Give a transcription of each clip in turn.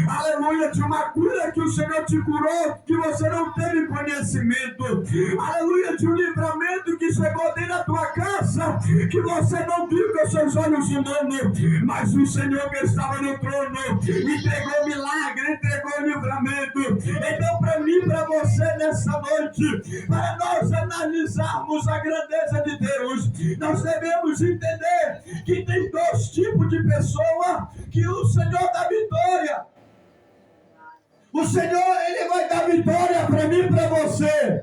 aleluia, de uma cura que o Senhor te curou, que você não teve conhecimento, aleluia, de um livramento que chegou dentro da tua casa, que você não viu com os seus olhos humanos, mas o Senhor que estava no trono entregou milagre, entregou livramento. Então, para mim, para você nessa noite, para nós analisarmos a grandeza de Deus, nós devemos entender que tem dois tipos de pessoa que o Senhor dá vitória. O Senhor, Ele vai dar vitória para mim e para você,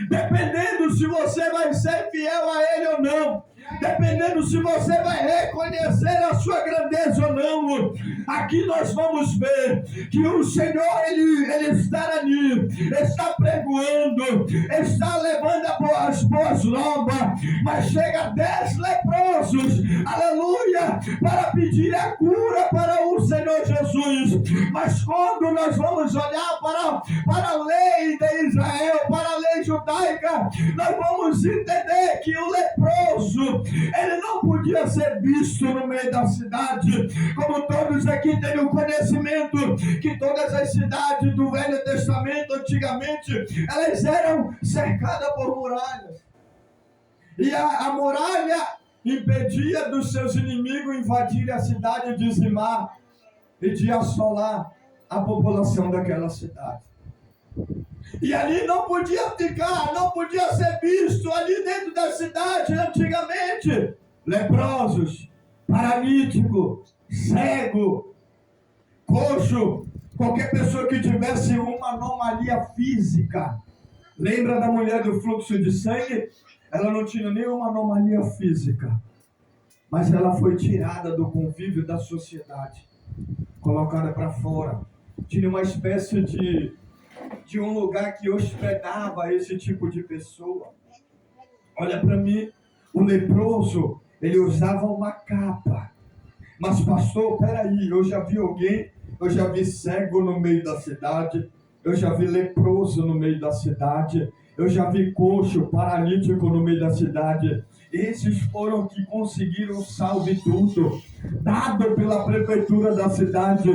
dependendo se você vai ser fiel a Ele ou não, dependendo se você vai reconhecer a sua grandeza ou não. Aqui nós vamos ver que o Senhor, Ele está ali, está pregoando, está levando as boas novas, mas chega 10 leprosos, aleluia, para pedir a cura para o Senhor Jesus. Mas quando nós vamos olhar para a lei de Israel, para a lei judaica, nós vamos entender que o leproso, ele não podia ser visto no meio da cidade, como todos aqui têm o conhecimento que todas as cidades do Velho Testamento, antigamente, elas eram cercadas por muralhas. E a muralha impedia dos seus inimigos invadirem a cidade e dizimar e de assolar a população daquela cidade. E ali não podia ficar, não podia ser visto ali dentro da cidade antigamente leprosos, paralíticos, cego, coxo, qualquer pessoa que tivesse uma anomalia física. Lembra da mulher do fluxo de sangue? Ela não tinha nenhuma anomalia física, mas ela foi tirada do convívio da sociedade, colocada para fora. Tinha uma espécie de um lugar que hospedava esse tipo de pessoa. Olha para mim, o leproso, ele usava uma capa. Mas pastor, peraí, eu já vi cego no meio da cidade, eu já vi leproso no meio da cidade, eu já vi coxo, paralítico no meio da cidade. Esses foram que conseguiram o salvo-tudo, dado pela prefeitura da cidade,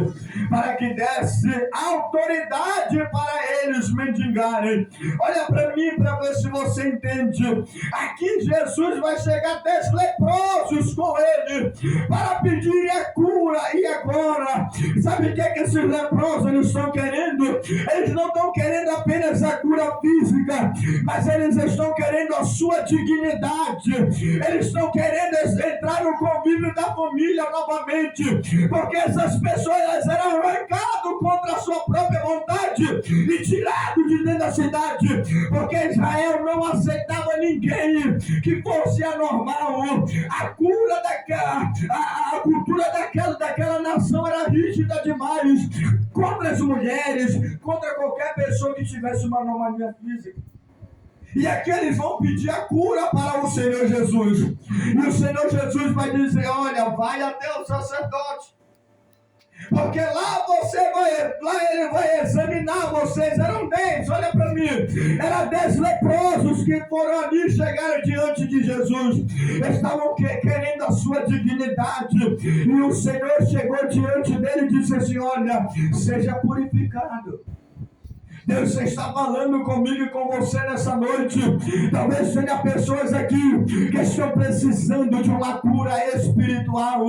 para que desse autoridade para eles mendigarem. Olha para mim, para ver se você entende. Aqui Jesus vai chegar 10 leprosos com ele, para pedir a cura. E agora, sabe o que esses leprosos eles estão querendo? Eles não estão querendo apenas a cura física, mas eles estão querendo a sua dignidade. Eles estão querendo entrar no convívio da família novamente, porque essas pessoas elas eram arrancadas contra a sua própria vontade e tiradas de dentro da cidade, porque Israel não aceitava ninguém que fosse anormal. A cura a cultura daquela nação era rígida demais contra as mulheres, contra qualquer pessoa que tivesse uma anomalia física. E aqui eles vão pedir a cura para o Senhor Jesus. E o Senhor Jesus vai dizer: olha, vai até o sacerdote, porque lá ele vai examinar vocês. Eram 10, olha para mim, eram 10 leprosos que foram ali, chegaram diante de Jesus, estavam querendo a sua dignidade, e o Senhor chegou diante dele e disse assim: olha, seja purificado. Deus está falando comigo e com você nessa noite. Talvez tenha pessoas aqui que estão precisando de uma cura espiritual,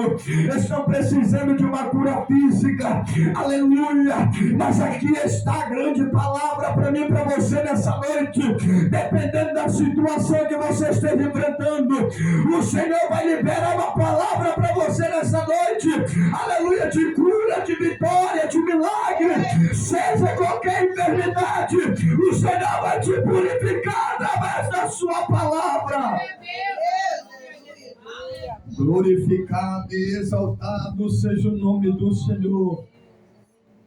estão precisando de uma cura física, aleluia, mas aqui está a grande palavra para mim e para você nessa noite. Dependendo da situação que você esteja enfrentando, o Senhor vai liberar uma palavra para você nessa noite, aleluia, de cura, de vitória, de milagre, seja qualquer enfermidade, o Senhor vai te purificar através da sua palavra. Glorificado e exaltado seja o nome do Senhor.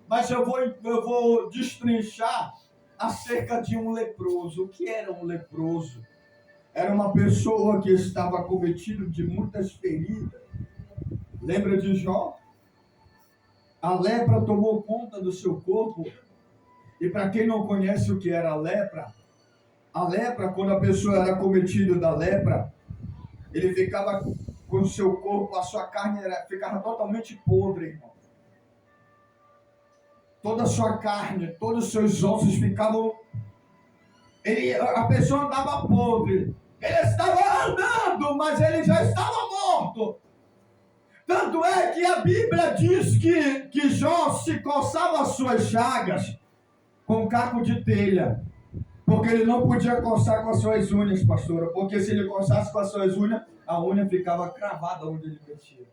Mas eu vou destrinchar acerca de um leproso. O que era um leproso? Era uma pessoa que estava cometida de muitas feridas. Lembra de Jó? A lepra tomou conta do seu corpo. E para quem não conhece o que era a lepra, quando a pessoa era cometida da lepra, ele ficava com o seu corpo, a sua carne ficava totalmente podre, irmão. toda a sua carne, todos os seus ossos ficavam... a pessoa andava podre. Ele estava andando, mas ele já estava morto. Tanto é que a Bíblia diz que Jó se coçava as suas chagas com caco de telha. Porque ele não podia coçar com as suas unhas, pastora. Porque se ele coçasse com as suas unhas, a unha ficava cravada onde ele metia.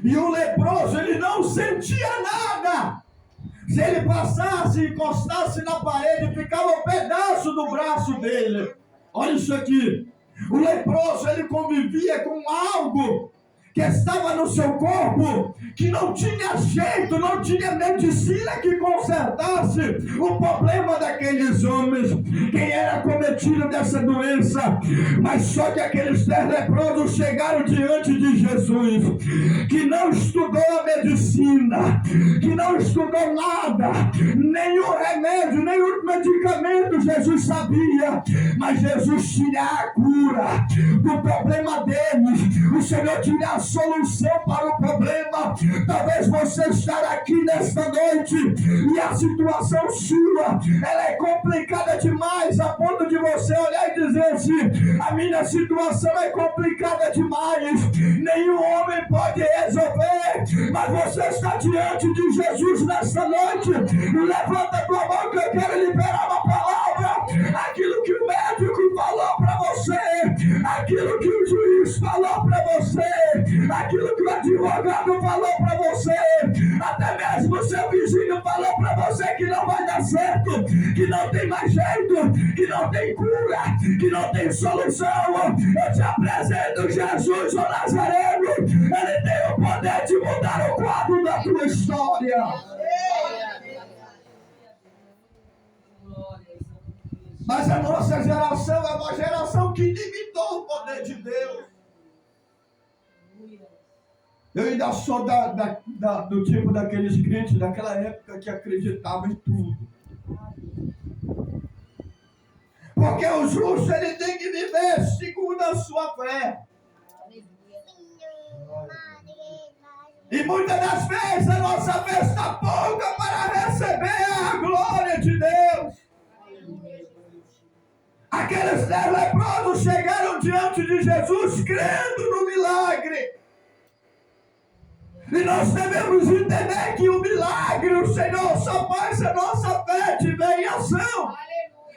E o leproso, ele não sentia nada. Se ele passasse e encostasse na parede, ficava um pedaço do braço dele. Olha isso aqui. O leproso, ele convivia com algo que estava no seu corpo, que não tinha jeito, não tinha medicina que consertasse o problema daqueles homens. Quem era cometido dessa doença? Mas só que aqueles 10 leprosos chegaram diante de Jesus, que não estudou a medicina, que não estudou nada, nenhum remédio, nenhum medicamento Jesus sabia, mas Jesus tinha a cura do problema deles. O Senhor tinha a solução para o problema. Talvez você estar aqui nesta noite e a situação sua, ela é complicada demais, a ponto de você olhar e dizer assim: a minha situação é complicada demais, nenhum homem pode resolver. Mas você está diante de Jesus nesta noite. Levanta tua mão que eu quero liberar uma palavra. Aquilo que o médico falou para você, aquilo que o juiz falou para você, aquilo que o advogado falou para você, até mesmo o seu vizinho falou para você que não vai dar certo, que não tem mais jeito, que não tem cura, que não tem solução. Eu te apresento Jesus, o Nazareno. Ele tem o poder de mudar o quadro da tua história. Mas a nossa geração é uma geração que limitou o poder de Deus. Eu ainda sou do tipo daqueles crentes daquela época que acreditavam em tudo. Porque o justo, ele tem que viver segundo a sua fé. E muitas das vezes a nossa fé está pouca para receber a glória de Deus. Aqueles 10 leprosos chegaram diante de Jesus crendo no milagre. E nós devemos entender que o milagre, o Senhor só faz se a nossa fé estiver em ação.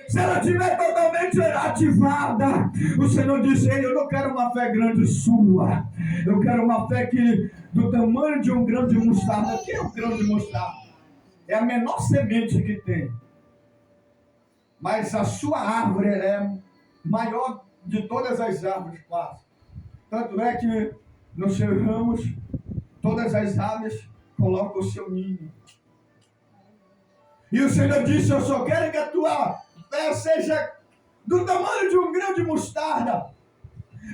Se ela estiver totalmente ativada, o Senhor disse: eu não quero uma fé grande sua, eu quero uma fé que do tamanho de um grão de mostarda. O que é um grão de mostarda? É a menor semente que tem. Mas a sua árvore é maior de todas as árvores quase. Tanto é que nos seus ramos, todas as aves colocam o seu ninho. E o Senhor disse: eu só quero que a tua fé seja do tamanho de um grão de mostarda.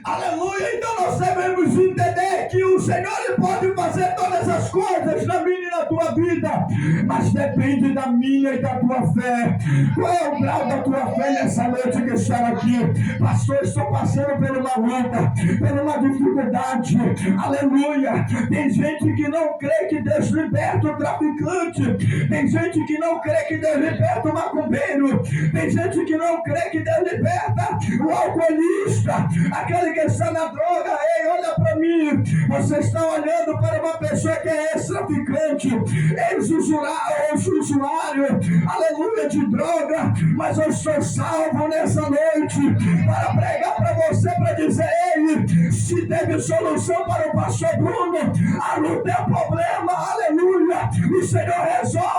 Aleluia! Então nós devemos entender que o Senhor pode fazer todas as coisas na minha e na tua vida, mas depende da minha e da tua fé. Qual é o grau da tua fé nessa noite que está aqui? Pastor, estou passando por uma luta, por uma dificuldade. Aleluia! Tem gente que não crê que Deus liberta o traficante, tem gente que não crê que Deus liberta o macumbeiro, tem gente que não crê que Deus liberta o alcoolista, aquele que está na droga. Ei, olha para mim, você está olhando para uma pessoa que é ex-traficante, ex-usuário, aleluia, de droga, mas eu estou salvo nessa noite para pregar para você, para dizer: ei, se teve solução para o pastor Bruno, a luta é problema, aleluia, o Senhor resolve.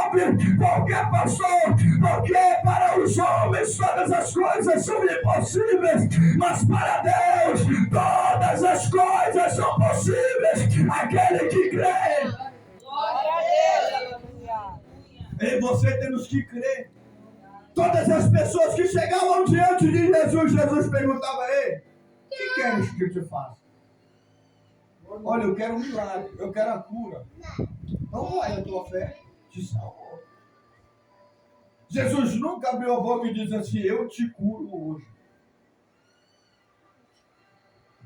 Porque, pastor, porque para os homens todas as coisas são impossíveis, mas para Deus todas as coisas são possíveis. Aquele que crê. Glória a Deus. E você temos que crer. Todas as pessoas que chegavam diante de Jesus, Jesus perguntava: ei, o que queres que eu te faça? Olha, eu quero um milagre, eu quero a cura. Então vai, a tua fé te salvou. Jesus nunca abriu a boca e disse assim: eu te curo hoje.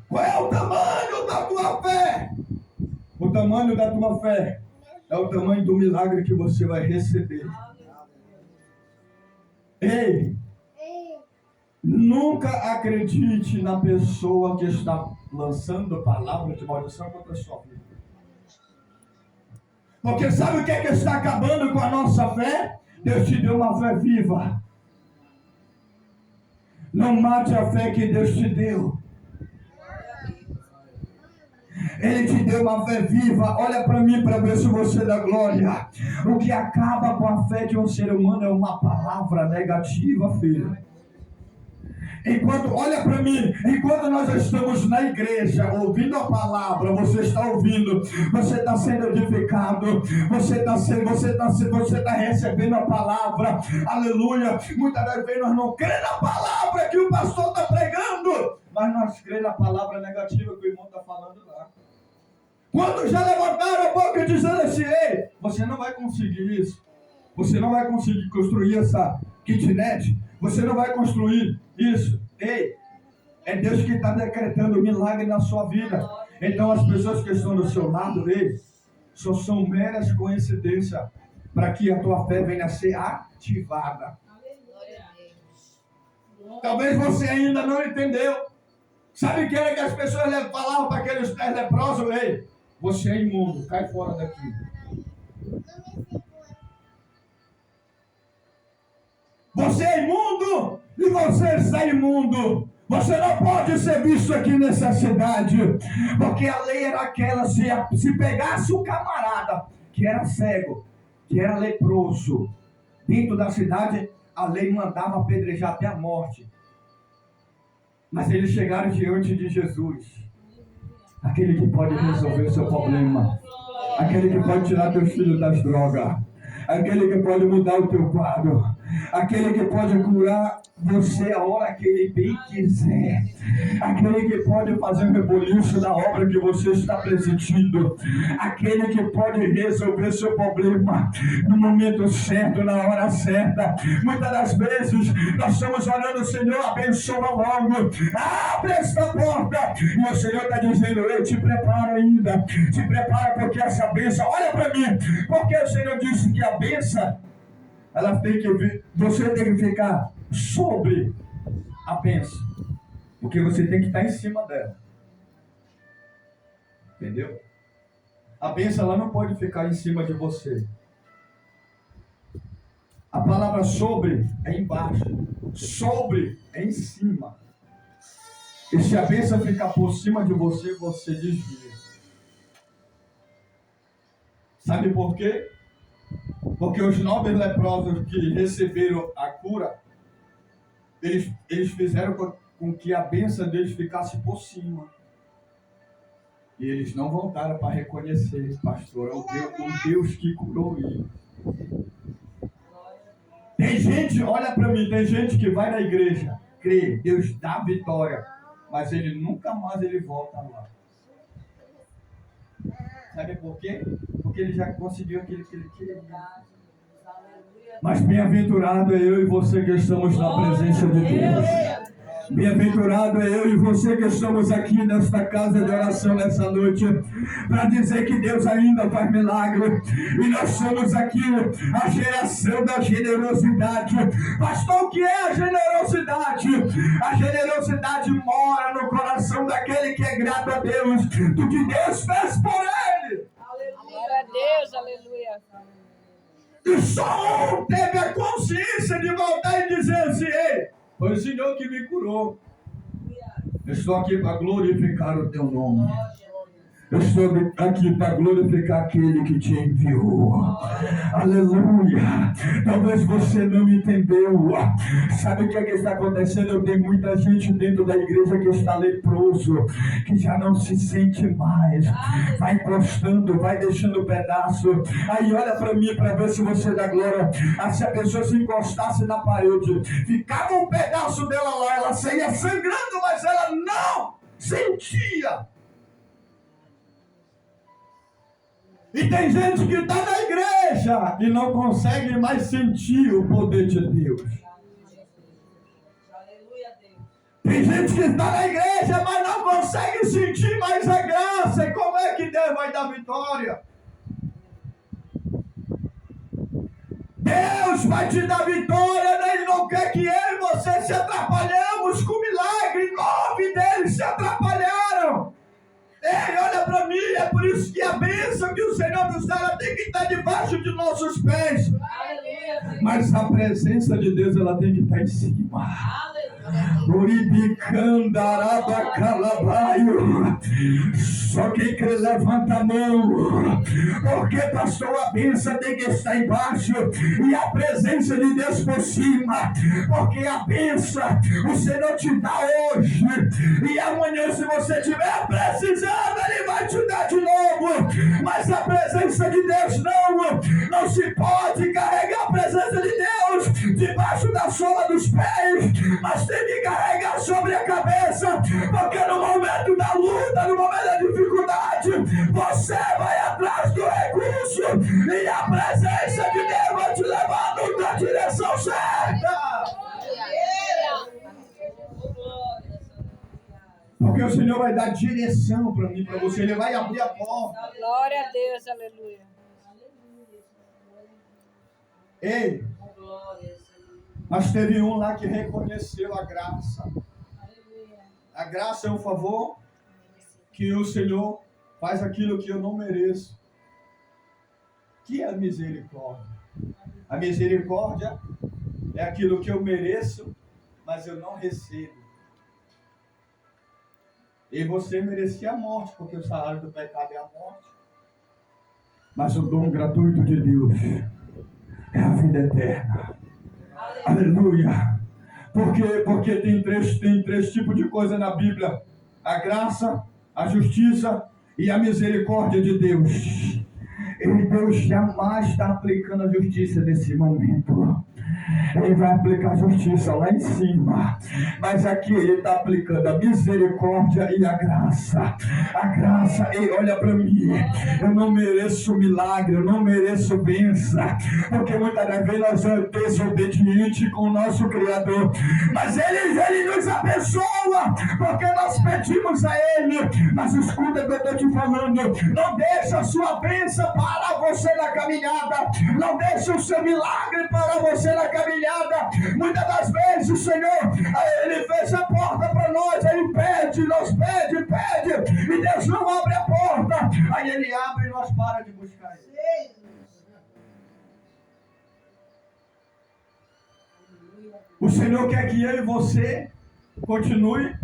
Qual é o tamanho da tua fé? O tamanho da tua fé é o tamanho do milagre que você vai receber. Ei, nunca acredite na pessoa que está lançando palavras de maldição contra a sua vida. Porque sabe o que é que está acabando com a nossa fé? Deus te deu uma fé viva. Não mate a fé que Deus te deu. Ele te deu uma fé viva. Olha para mim para ver se você dá glória. O que acaba com a fé de um ser humano é uma palavra negativa, filho. Olha para mim, enquanto nós estamos na igreja ouvindo a palavra, você está ouvindo, você está sendo edificado, você está recebendo a palavra, aleluia. Muitas das vezes nós não cremos na palavra que o pastor está pregando, mas nós cremos na palavra negativa que o irmão está falando lá. Quando já levantaram a boca dizendo assim: ei, você não vai conseguir isso, você não vai conseguir construir essa kitnet, você não vai construir isso. Ei, é Deus que está decretando milagre na sua vida. Então as pessoas que estão do seu lado, ei, só são meras coincidências para que a tua fé venha a ser ativada. Talvez você ainda não entendeu. Sabe o que era que as pessoas falavam para aqueles 10 leprosos? Ei, você é imundo, cai fora daqui. Você é imundo e você está imundo. Você não pode ser visto aqui nessa cidade. Porque a lei era aquela, se pegasse o camarada que era cego, que era leproso, dentro da cidade, a lei mandava apedrejar até a morte. Mas eles chegaram diante de Jesus, aquele que pode resolver o seu problema, aquele que pode tirar teus filhos das drogas, aquele que pode mudar o teu quadro, aquele que pode curar você a hora que ele bem quiser, aquele que pode fazer um reboliço na obra que você está presidindo, aquele que pode resolver seu problema no momento certo, na hora certa. Muitas das vezes nós estamos orando: Senhor, abençoa logo, abre esta porta, e o Senhor está dizendo: eu te preparo ainda, te prepara, porque essa bênção, olha para mim, porque o Senhor disse que a bênção, ela tem que vir, você tem que ficar sobre a bênção, porque você tem que estar em cima dela. Entendeu? A bênção, ela não pode ficar em cima de você. A palavra sobre é embaixo, sobre é em cima. E se a bênção ficar por cima de você, você desvia. Sabe por quê? Porque os 9 leprosos que receberam a cura, eles fizeram com que a bênção deles ficasse por cima. E eles não voltaram para reconhecer: pastor, é o Deus que curou ele. Tem gente, olha para mim, tem gente que vai na igreja, crê, Deus dá vitória, mas ele nunca mais volta lá. Sabe por quê? Porque ele já conseguiu aquilo que ele queria. Mas bem-aventurado é eu e você que estamos na presença de Deus. Bem-aventurado é eu e você que estamos aqui nesta casa de oração nessa noite, para dizer que Deus ainda faz milagre. E nós somos aqui a geração da generosidade. Pastor, o que é a generosidade? A generosidade mora no coração daquele que é grato a Deus do que Deus fez por ele. Glória a Deus, aleluia. E só um teve a consciência de voltar e dizer assim: ei, foi o Senhor que me curou. Eu estou aqui para glorificar o teu nome. Eu estou aqui para glorificar aquele que te enviou. Aleluia. Talvez você não entendeu. Sabe o que é que está acontecendo? Tem muita gente dentro da igreja que está leproso, que já não se sente mais. Vai encostando, vai deixando pedaço. Aí olha para mim para ver se você dá glória. Se a pessoa se encostasse na parede, ficava um pedaço dela lá, ela saía sangrando, mas ela não sentia. E tem gente que está na igreja e não consegue mais sentir o poder de Deus. Tem gente que está na igreja, mas não consegue sentir mais a graça. E como é que Deus vai dar vitória? Deus vai te dar vitória, né? Ele não quer que eu e você se atrapalhemos com milagre. 9 deles se atrapalharam. Ei, olha para mim, é por isso que a bênção que o Senhor nos dá, ela tem que estar debaixo de nossos pés. Mas a presença de Deus, ela tem que estar em cima. Só quem crê levanta a mão. Porque, pastor, a bênção tem que estar embaixo e a presença de Deus por cima. Porque a bênção o Senhor te dá hoje, e amanhã, se você estiver precisando, Ele vai te dar de novo. Mas a presença de Deus não se pode carregar a presença de Deus debaixo da sola dos pés, mas tem que carregar sobre a cabeça, porque no momento da luta, no momento da dificuldade, você vai atrás do recurso e a presença de Deus vai te levar na direção certa. Porque o Senhor vai dar direção para mim, para você. Ele vai abrir a porta. Glória a Deus, aleluia. Ei, mas teve um lá que reconheceu a graça. A graça é um favor que o Senhor faz aquilo que eu não mereço. Que é a misericórdia? A misericórdia é aquilo que eu mereço, mas eu não recebo. E você merecia a morte, porque o salário do pecado é a morte. Mas o dom gratuito de Deus é a vida eterna. Aleluia. Porque tem três tipos de coisa na Bíblia: a graça, a justiça e a misericórdia de Deus. E Deus jamais está aplicando a justiça nesse momento. Ele vai aplicar a justiça lá em cima, mas aqui Ele está aplicando a misericórdia e a graça. A graça, ei, olha para mim, eu não mereço milagre, eu não mereço bênção, porque muitas das vezes nós somos desobedientes com o nosso Criador, mas Ele nos abençoa, porque nós pedimos a Ele. Mas escuta o que eu estou te falando, não deixa a sua bênção para você na caminhada, não deixa o seu milagre para você na caminhada. Muitas das vezes o Senhor, Ele fecha a porta para nós, Ele pede, nós pede, e Deus não abre a porta, aí Ele abre e nós para de buscar Ele. O Senhor quer que eu e você continue,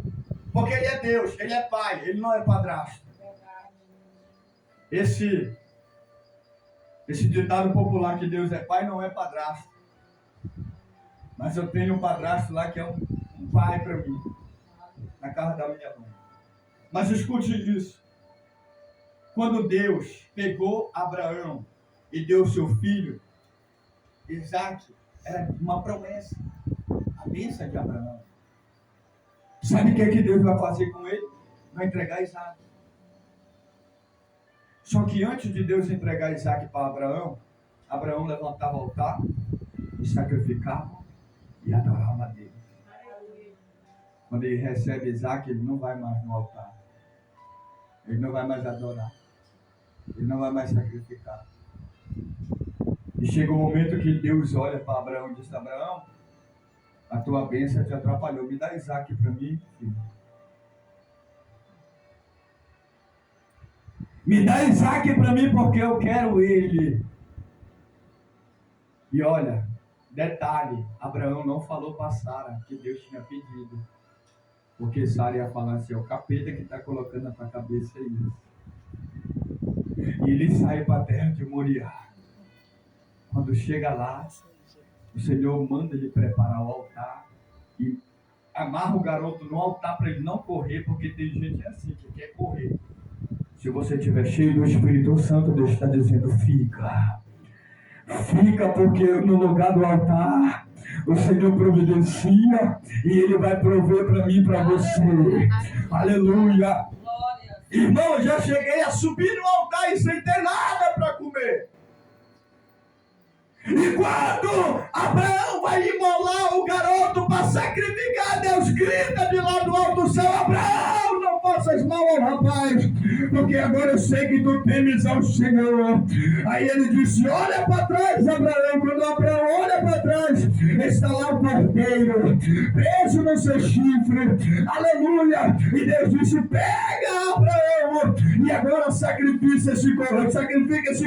porque Ele é Deus, Ele é Pai, Ele não é padrasto. Esse ditado popular que Deus é Pai não é padrasto. Mas eu tenho um padrasto lá que é um pai para mim, na casa da minha mãe. Mas escute isso. Quando Deus pegou Abraão e deu seu filho, Isaac, era uma promessa. A bênção de Abraão. Sabe o que Deus vai fazer com ele? Vai entregar Isaac. Só que antes de Deus entregar Isaac para Abraão, Abraão levantava o altar e sacrificava e adorava a Deus. Quando ele recebe Isaac, ele não vai mais no altar. Ele não vai mais adorar. Ele não vai mais sacrificar. E chega um momento que Deus olha para Abraão e diz: Abraão, a tua bênção te atrapalhou. Me dá Isaac para mim, filho. Me dá Isaac para mim porque eu quero ele. E olha, detalhe, Abraão não falou para Sara que Deus tinha pedido. Porque Sara ia falar assim: é o capeta que está colocando na tua cabeça isso. E ele sai para a terra de Moriá. Quando chega lá, o Senhor manda ele preparar o altar e amarra o garoto no altar para ele não correr, porque tem gente assim que quer correr. Se você estiver cheio do Espírito Santo, Deus está dizendo: fica. Fica, porque no lugar do altar o Senhor providencia e Ele vai prover para mim e para você. Aleluia. Irmão, já cheguei a subir no altar e sem ter nada para comer. E quando Abraão vai imolar o garoto para sacrificar, Deus grita de lá do alto do céu: Abraão, não faças mal ao rapaz, porque agora eu sei que tu temes ao Senhor. Aí ele disse: olha para trás, Abraão. Quando Abraão olha para está lá o cordeiro, preso no seu chifre, aleluia, e Deus disse, pega Abraão, e agora sacrifica esse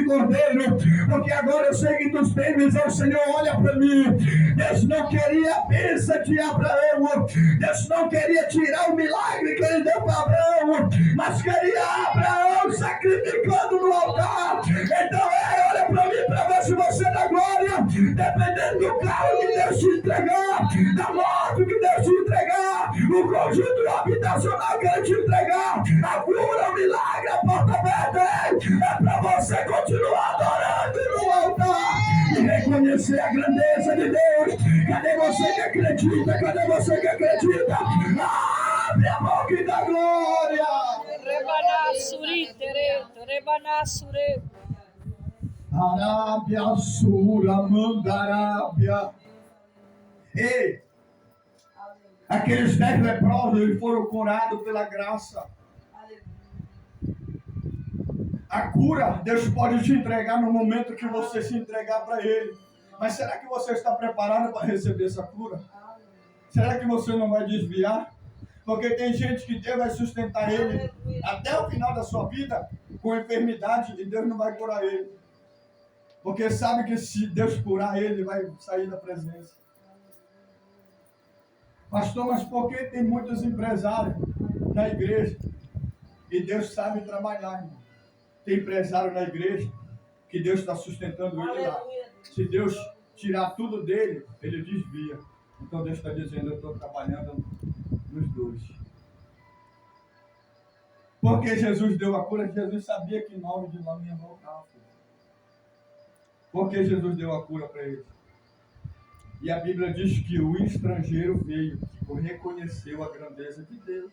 cordeiro, porque agora eu sei que tu temes ao Senhor, olha para mim, Deus não queria a bênção de Abraão, Deus não queria tirar o milagre que ele deu para Abraão, mas queria Abraão sacrificando no altar. Então olha para mim para ver se você dá glória, dependendo do carro que Deus te entregar, da moto que Deus te entregar, o conjunto habitacional que Ele te entregar, a cura, o milagre, a porta aberta, é para você continuar adorando no altar e reconhecer a grandeza de Deus. Cadê você que acredita? Cadê você que acredita? Abre a boca e dá glória. Arábia, Sura, Mandarábia. Ei, aqueles 10 leprosos, eles foram curados pela graça. A cura, Deus pode te entregar no momento que você se entregar para Ele. Mas será que você está preparado para receber essa cura? Será que você não vai desviar? Porque tem gente que Deus vai sustentar ele até o final da sua vida com enfermidade e Deus não vai curar ele. Porque sabe que se Deus curar ele, vai sair da presença. Pastor, mas por que tem muitos empresários na igreja? E Deus sabe trabalhar, irmão. Tem empresário na igreja que Deus está sustentando ele lá. Se Deus tirar tudo dele, ele desvia. Então Deus está dizendo, eu estou trabalhando nos dois. Porque Jesus deu a cura, Jesus sabia que 9 de lá não ia voltar. Porque Jesus deu a cura para ele. E a Bíblia diz que o estrangeiro veio, que reconheceu a grandeza de Deus.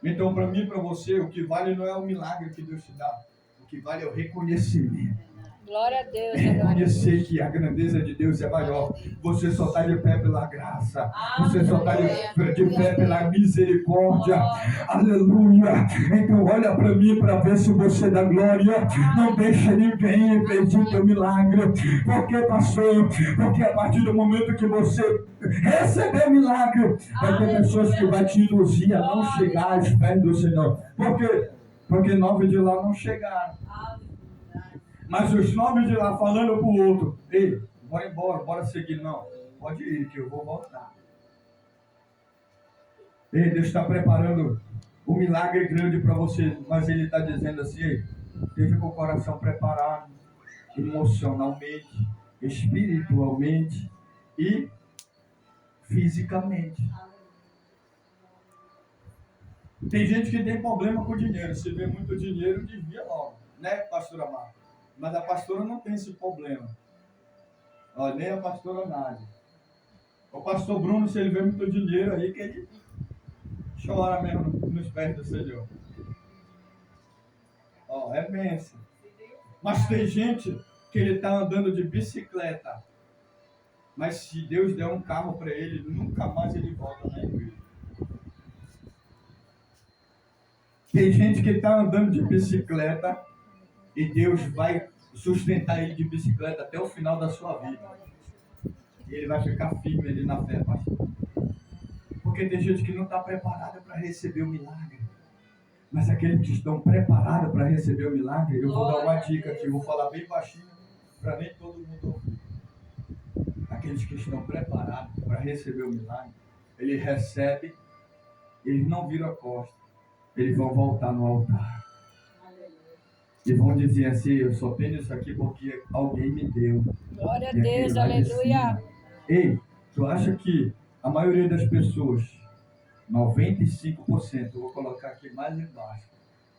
Então, para mim e para você, o que vale não é o milagre que Deus te dá. O que vale é o reconhecimento. Glória a Deus. Reconhecer que a grandeza de Deus é maior. Você só está de pé pela graça. Você só está de pé pela misericórdia. Aleluia. Então olha para mim para ver se você dá glória. Não deixa ninguém impedir teu milagre. Por que, pastor? Porque a partir do momento que você receber o milagre, vai ter pessoas que vai te induzir a não chegar aos pés do Senhor. Por quê? Porque 9 de lá não chegaram. Mas os 9 de lá falando para o outro, ei, bora embora, bora seguir. Não, pode ir que eu vou voltar. Ei, Deus está preparando um milagre grande para você, mas Ele está dizendo assim, ei, esteja com o coração preparado, emocionalmente, espiritualmente e fisicamente. Tem gente que tem problema com dinheiro, se vê muito dinheiro, desvia logo, né, pastora Marta? Mas a pastora não tem esse problema. Ó, nem a pastora Nádia. O pastor Bruno, se ele vê muito dinheiro aí, que ele chora mesmo nos pés do Senhor. Ó, é bênção. Mas tem gente que ele está andando de bicicleta. Mas se Deus der um carro para ele, nunca mais ele volta na igreja. Tem gente que está andando de bicicleta e Deus vai sustentar ele de bicicleta até o final da sua vida. E ele vai ficar firme ali na fé, pastor. Porque tem gente que não está preparada para receber o milagre. Mas aqueles que estão preparados para receber o milagre, eu vou dar uma dica aqui, eu vou falar bem baixinho, para nem todo mundo ouvir. Aqueles que estão preparados para receber o milagre, ele recebe, eles não viram a costa, eles vão voltar no altar. E vão dizer assim, eu só tenho isso aqui porque alguém me deu. Glória a Deus, aleluia. Ei, tu acha que a maioria das pessoas, 95%, eu vou colocar aqui mais embaixo,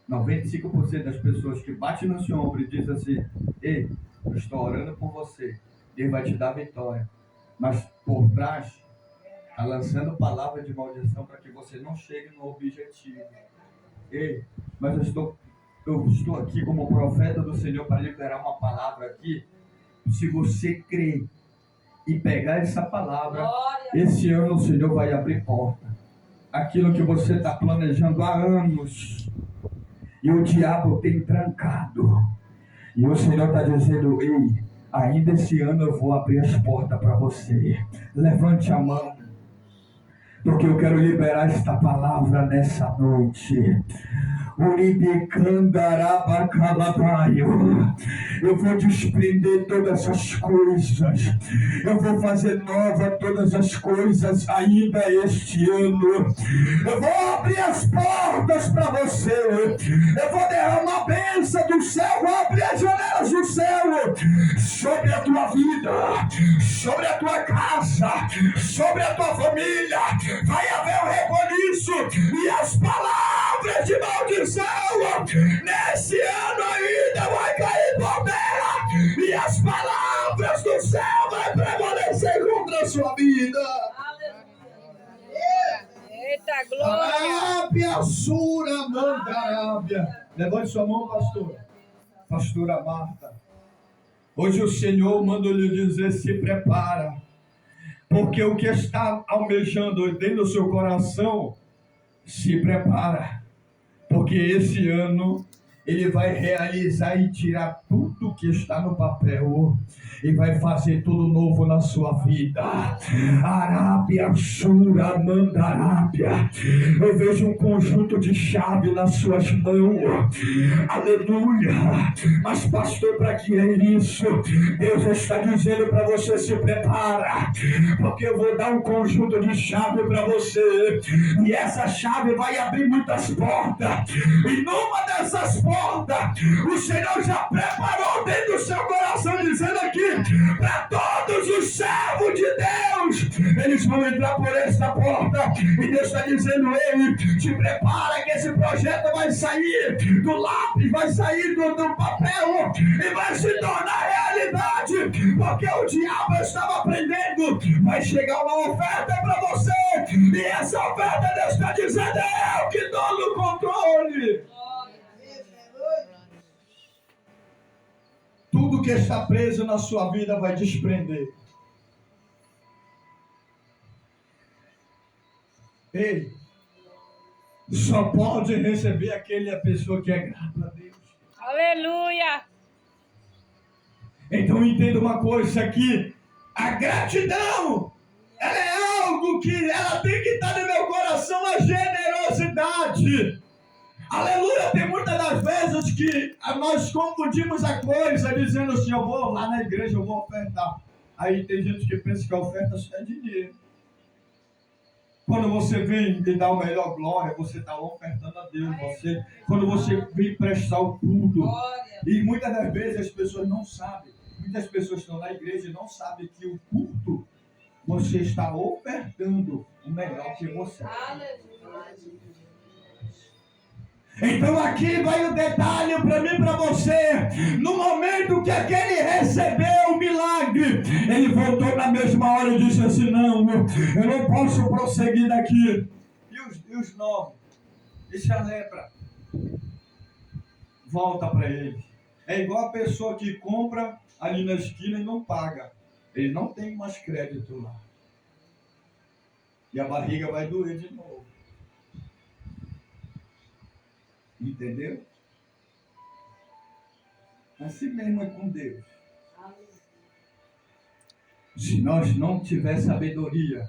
95% das pessoas que batem no seu ombro e dizem assim, ei, eu estou orando por você, Deus vai te dar vitória. Mas por trás, está lançando palavras de maldição para que você não chegue no objetivo. Ei, mas eu estou aqui como profeta do Senhor para liberar uma palavra aqui. Se você crer e pegar essa palavra, esse ano o Senhor vai abrir porta. Aquilo que você está planejando há anos e o diabo tem trancado. E o Senhor está dizendo, ei, Ainda esse ano eu vou abrir as portas para você. Levante a mão, porque eu quero liberar esta palavra nessa noite. Eu vou desprender todas as coisas. Eu vou fazer nova todas as coisas ainda este ano. Eu vou abrir as portas para você. Eu vou derramar a bênção do céu. Vou abrir as janelas do céu sobre a tua vida, sobre a tua casa, sobre a tua família. Vai haver um reboliço e as palavras de maldição nesse ano ainda vai cair por terra e as palavras do céu vai prevalecer contra a sua vida. Eita, glória! Arábia, Sura, Mandarábia. Levante sua mão, pastora. Pastora Marta. Hoje o Senhor manda lhe dizer: se prepara, porque o que está almejando dentro do seu coração, se prepara, porque esse ano Ele vai realizar e tirar tudo que está no papel e vai fazer tudo novo na sua vida. Arábia, Sura, Mandarábia. Eu vejo um conjunto de chave nas suas mãos. Aleluia. Mas pastor, para que é isso? Deus está dizendo para você: se prepara, porque eu vou dar um conjunto de chave para você e essa chave vai abrir muitas portas. E numa dessas portas o Senhor já preparou dentro do seu coração, dizendo aqui para todos os servos de Deus: eles vão entrar por esta porta. E Deus está dizendo: ei, te prepara, que esse projeto vai sair do lápis, vai sair do papel e vai se tornar realidade, porque o diabo estava aprendendo. Vai chegar uma oferta para você e essa oferta Deus está dizendo: é eu que dou no controle. Tudo que está preso na sua vida vai desprender. Ei, só pode receber aquele a pessoa que é grata a Deus. Aleluia! Então entenda uma coisa aqui: a gratidão, ela é algo que ela tem que estar no meu coração, a generosidade. Aleluia. Tem muitas das vezes que nós confundimos a coisa dizendo assim: eu vou lá na igreja, eu vou ofertar. Aí tem gente que pensa que a oferta só é dinheiro. Quando você vem lhe dar o melhor glória, você está ofertando a Deus. Quando você vem prestar o culto. E muitas das vezes as pessoas não sabem. Muitas pessoas estão na igreja e não sabem que o culto você está ofertando o melhor que você. Então aqui vai o detalhe para mim e para você. No momento que aquele recebeu o milagre, ele voltou na mesma hora e disse assim: não, eu não posso prosseguir daqui. E os 9? Deixa a lepra. Volta para ele. É igual a pessoa que compra ali na esquina e não paga. Ele não tem mais crédito lá. E a barriga vai doer de novo. Entendeu? Assim mesmo é com Deus. Se nós não tiver sabedoria,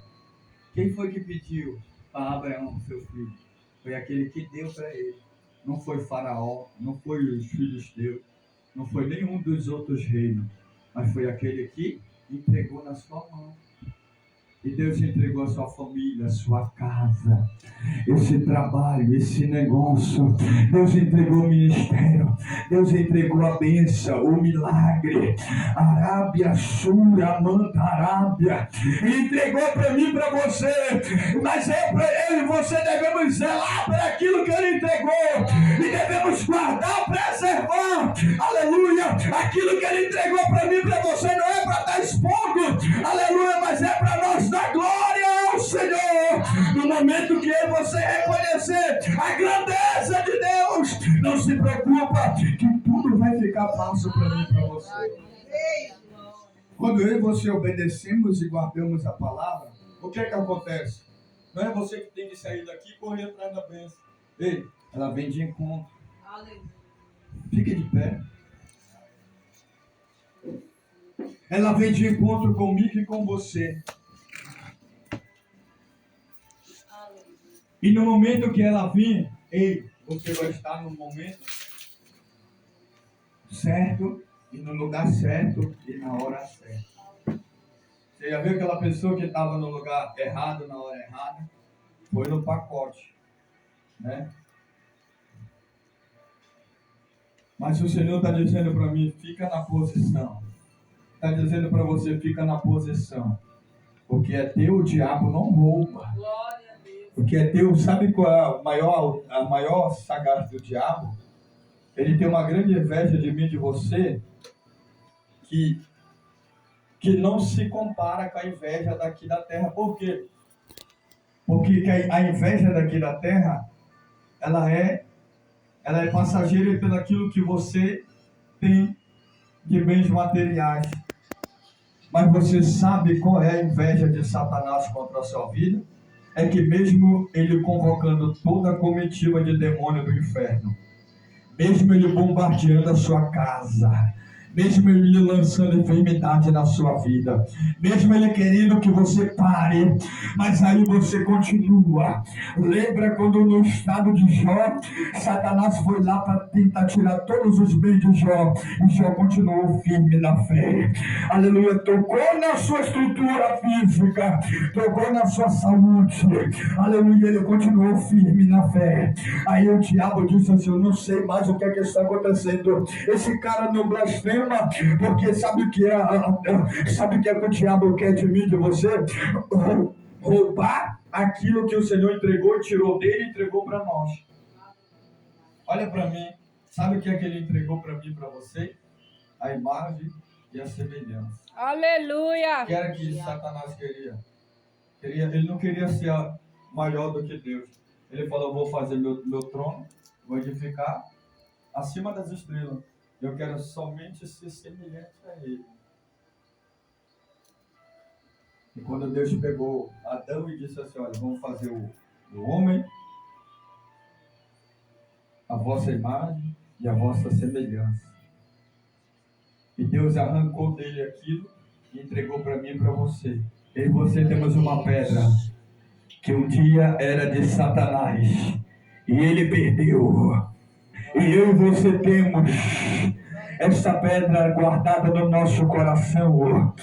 quem foi que pediu para Abraão, seu filho? Foi aquele que deu para ele. Não foi Faraó, não foi os filisteus, não foi nenhum dos outros reinos, mas foi aquele que entregou na sua mão. E Deus entregou a sua família, a sua casa, esse trabalho, esse negócio. Deus entregou o ministério. Deus entregou a bênção, o milagre. Arábia, Sura, Mandarábia. Entregou para mim, para você. Mas é para ele, você devemos zelar para aquilo que ele entregou. E devemos guardar, preservar. Aleluia. Aquilo que ele entregou para mim, para você, não é para estar expondo. Aleluia. Mas é para nós dar glória ao Senhor. No momento que você reconhecer a grandeza de Deus, não se preocupa que tudo vai ficar fácil para mim e para você. Quando eu e você obedecemos e guardamos a palavra, o que é que acontece? Não é você que tem que sair daqui e correr atrás da bênção. Ei, ela vem de encontro. Fique de pé. ela vem de encontro comigo e com você. E no momento que ela vir, ei, você vai estar no momento certo, e no lugar certo, e na hora certa. Você já viu aquela pessoa que estava no lugar errado, na hora errada? Foi no pacote, né? Mas o Senhor está dizendo para mim, fica na posição. Está dizendo para você, fica na posição. Porque é teu, o diabo não rouba. Porque é teu, sabe qual é a maior sagaz do diabo? Ele tem uma grande inveja de mim e de você, que não se compara com a inveja daqui da terra. Por quê? Porque a inveja daqui da terra, ela é passageira pelo aquilo que você tem de bens materiais. Mas você sabe qual é a inveja de Satanás contra a sua vida? É que mesmo ele convocando toda a comitiva de demônio do inferno, mesmo ele bombardeando a sua casa, mesmo ele lançando enfermidade na sua vida, mesmo ele querendo que você pare, mas aí você continua. Lembra quando no estado de Jó, Satanás foi lá para tentar tirar todos os bens de Jó, e Jó continuou firme na fé. Aleluia, tocou na sua estrutura física, tocou na sua saúde, aleluia, ele continuou firme na fé. Aí o diabo disse assim, eu não sei mais o que é que está acontecendo, esse cara não blasfema, porque sabe o que é que o diabo quer de mim, de você? Roubar aquilo que o Senhor entregou e tirou dele e entregou para nós. Olha para mim, sabe o que é que ele entregou para mim e para você? A imagem e a semelhança. Aleluia! O que era que Satanás queria? Ele não queria ser maior do que Deus. Ele falou, vou fazer meu trono, vou edificar acima das estrelas. Eu quero somente ser semelhante a ele. E quando Deus pegou Adão e disse assim, olha, vamos fazer o homem, a vossa imagem e a vossa semelhança. E Deus arrancou dele aquilo e entregou para mim e para você. Eu e você temos uma pedra que um dia era de Satanás e ele perdeu. E eu e você temos essa pedra guardada no nosso coração.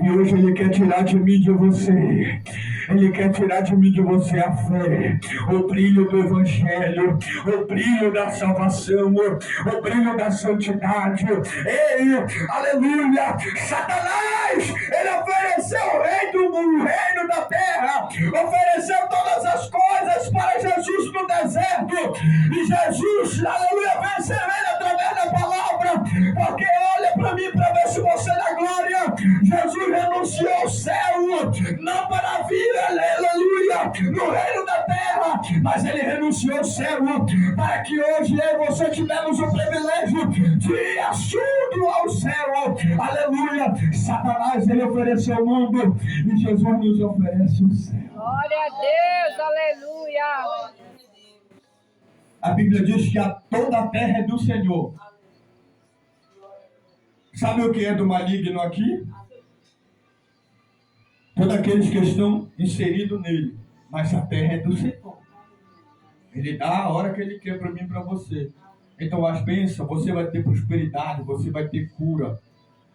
E hoje ele quer tirar de mim e de você. Ele quer tirar de mim e de você a fé, o brilho do Evangelho, o brilho da salvação, o brilho da santidade. Ei, aleluia! Satanás, ele ofereceu o reino da terra, ofereceu todas as coisas para Jesus no deserto. E Jesus, aleluia, venceu ele através da palavra. Porque olha para mim para ver se você dá glória. Jesus renunciou ao céu, não para vir, aleluia, no reino da terra, mas ele renunciou ao céu para que hoje eu e você tivemos o privilégio de ir assunto ao céu. Aleluia. Satanás, ele ofereceu o mundo e Jesus nos oferece o céu. Glória a Deus, aleluia. A Bíblia diz que toda a terra é do Senhor. Sabe o que é do maligno aqui? Todos aqueles que estão inseridos nele. Mas a terra é do Senhor. Ele dá a hora que ele quer para mim e para você. Então as bênçãos, você vai ter prosperidade, você vai ter cura.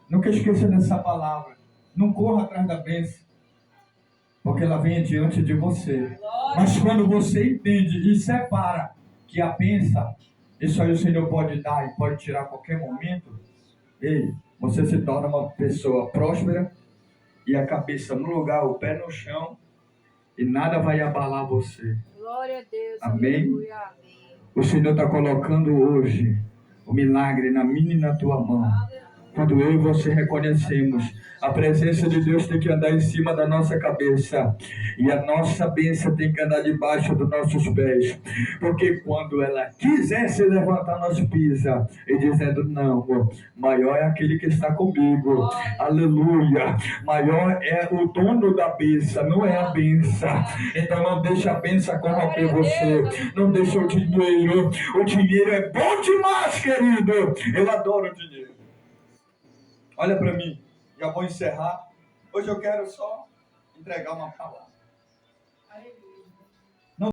Nunca esqueça dessa palavra. Não corra atrás da bênção, porque ela vem diante de você. Mas quando você entende e separa que a bênção, isso aí o Senhor pode dar e pode tirar a qualquer momento, ei, você se torna uma pessoa próspera e a cabeça no lugar, o pé no chão, e nada vai abalar você. Glória a Deus. Amém? Aleluia. O Senhor está colocando hoje o milagre na minha e na tua mão. Quando eu e você reconhecemos, a presença de Deus tem que andar em cima da nossa cabeça. E a nossa bênção tem que andar debaixo dos nossos pés. Porque quando ela quiser se levantar, nós pisa. E dizendo, não, maior é aquele que está comigo. Aleluia. Maior é o dono da bênção, não é a bênção. Então não deixa a bênção corromper você. Não deixa o dinheiro. O dinheiro é bom demais, querido. Eu adoro o dinheiro. Olha para mim. Já vou encerrar. Hoje eu quero só entregar uma palavra.